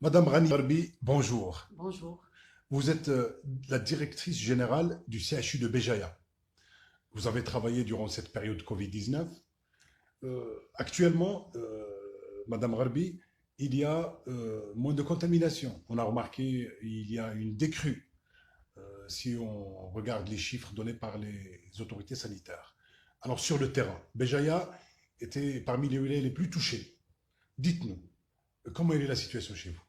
Madame Rani Barbi, bonjour. Bonjour. Vous êtes la directrice générale du CHU de Béjaïa. Vous avez travaillé durant cette période Covid-19. Actuellement, Madame Rarbi, il y a moins de contamination. On a remarqué il y a une décrue si on regarde les chiffres donnés par les autorités sanitaires. Alors sur le terrain, Béjaïa était parmi les wilayas les plus touchés. Dites-nous, comment est la situation chez vous?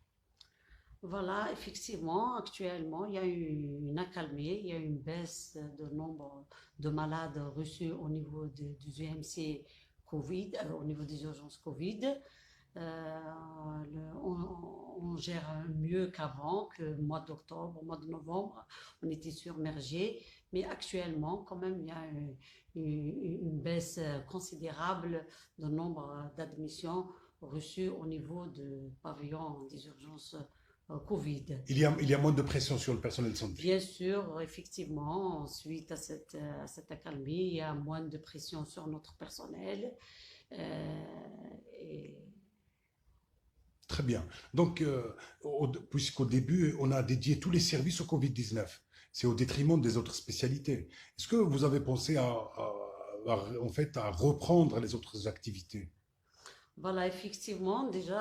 Voilà, effectivement, actuellement, il y a eu une accalmie, il y a eu une baisse de nombre de malades reçus au niveau du UMC Covid, au niveau des urgences Covid. On gère mieux qu'avant, que le mois d'octobre, au mois de novembre, on était submergé. Mais actuellement, quand même, il y a une baisse considérable de nombre d'admissions reçues au niveau de pavillons des urgences Covid. Il y a moins de pression sur le personnel de santé. Bien sûr, effectivement, suite à cette accalmie, il y a moins de pression sur notre personnel. Et Très bien. Donc, puisqu'au début, on a dédié tous les services au Covid-19, c'est au détriment des autres spécialités. Est-ce que vous avez pensé en fait, à reprendre les autres activités? voilà, effectivement, déjà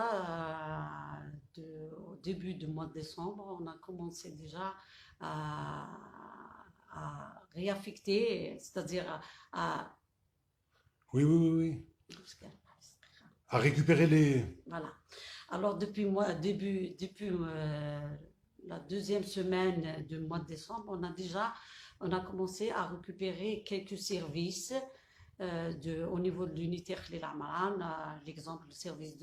au début du mois de décembre, on a commencé déjà à, à réaffecter, c'est-à-dire à, Oui, oui, oui, oui. À récupérer les... voilà. Alors depuis la deuxième semaine du mois de décembre, on a commencé à récupérer quelques services au niveau de l'unité Khalil Amran, l'exemple, le service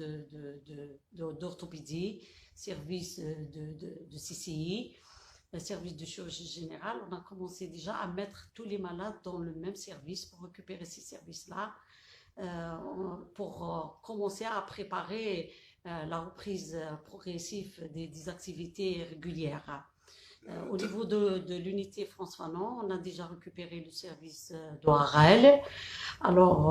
d'orthopédie, service de CCI, le service de chirurgie générale. On a commencé déjà à mettre tous les malades dans le même service pour récupérer ces services-là, pour commencer à préparer la reprise progressive des activités régulières. Au niveau de l'unité France Fanon, on a déjà récupéré le service d'ORL. Alors,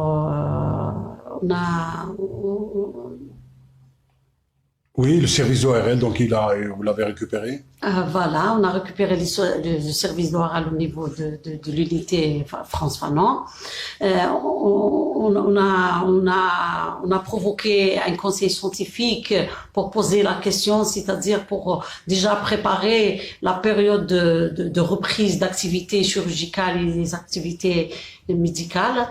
Oui, le service ORL, donc vous l'avez récupéré. voilà, on a récupéré le service d'oral au niveau de l'unité France Fanon. On a provoqué un conseil scientifique pour poser la question, c'est-à-dire pour déjà préparer la période de reprise d'activités chirurgicales et des activités médicales.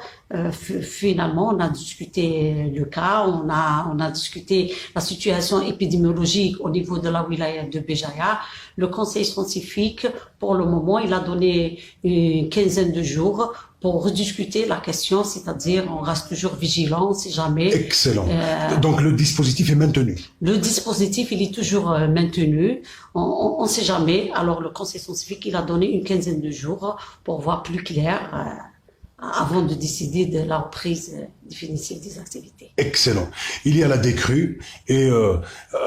Finalement, on a discuté le cas, on a discuté la situation épidémiologique au niveau de la wilaya de Béjaïa. Le conseil scientifique, pour le moment, il a donné une quinzaine de jours pour rediscuter la question, c'est-à-dire on reste toujours vigilant si jamais. Excellent. Donc le dispositif est maintenu. Le dispositif, il est toujours maintenu. On ne sait jamais. Alors le conseil scientifique, il a donné une quinzaine de jours pour voir plus clair avant de décider de la reprise définitive des activités. Excellent. Il y a la décrue et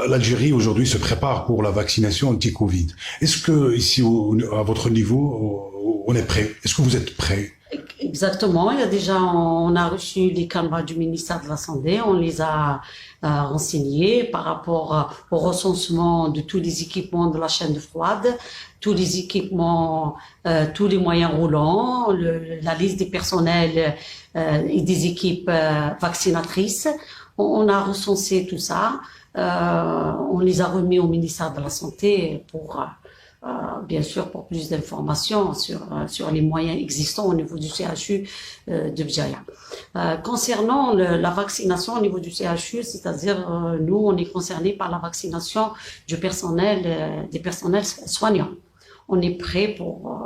l'Algérie aujourd'hui se prépare pour la vaccination anti-Covid. Est-ce que ici, à votre niveau, on est prêt? Est-ce que vous êtes prêt? Exactement. On a reçu les canevas du ministère de la Santé. On les a renseignés par rapport au recensement de tous les équipements de la chaîne de froide, tous les équipements, tous les moyens roulants, la liste des personnels et des équipes vaccinatrices. On a recensé tout ça. On les a remis au ministère de la Santé pour bien sûr pour plus d'informations sur les moyens existants au niveau du CHU de Béjaïa. Concernant la vaccination au niveau du CHU, c'est-à-dire nous, on est concernés par la vaccination du personnel, des personnels soignants. On est prêt pour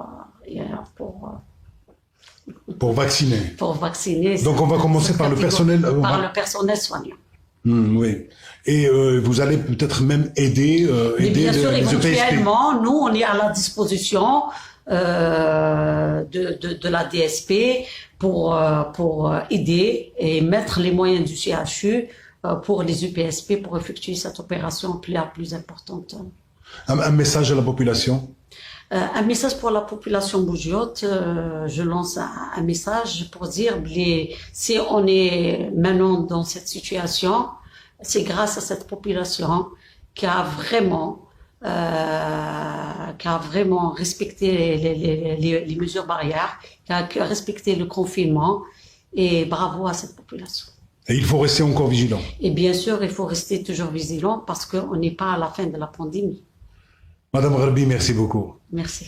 vacciner. Pour vacciner. Donc on va commencer par le personnel. Le personnel soignant. Oui. Et vous allez peut-être même aider bien sûr, les éventuellement, nous, on est à la disposition de la DSP pour aider et mettre les moyens du CHU pour les UPSP pour effectuer cette opération la plus importante. Un message à la population? Un message pour la population bougiote, je lance un message pour dire si on est maintenant dans cette situation, c'est grâce à cette population qui a vraiment respecté les mesures barrières, qui a respecté le confinement. Et bravo à cette population. Et il faut rester encore vigilant. Et bien sûr, il faut rester toujours vigilant parce qu'on n'est pas à la fin de la pandémie. Madame Gharbi, merci beaucoup. Merci.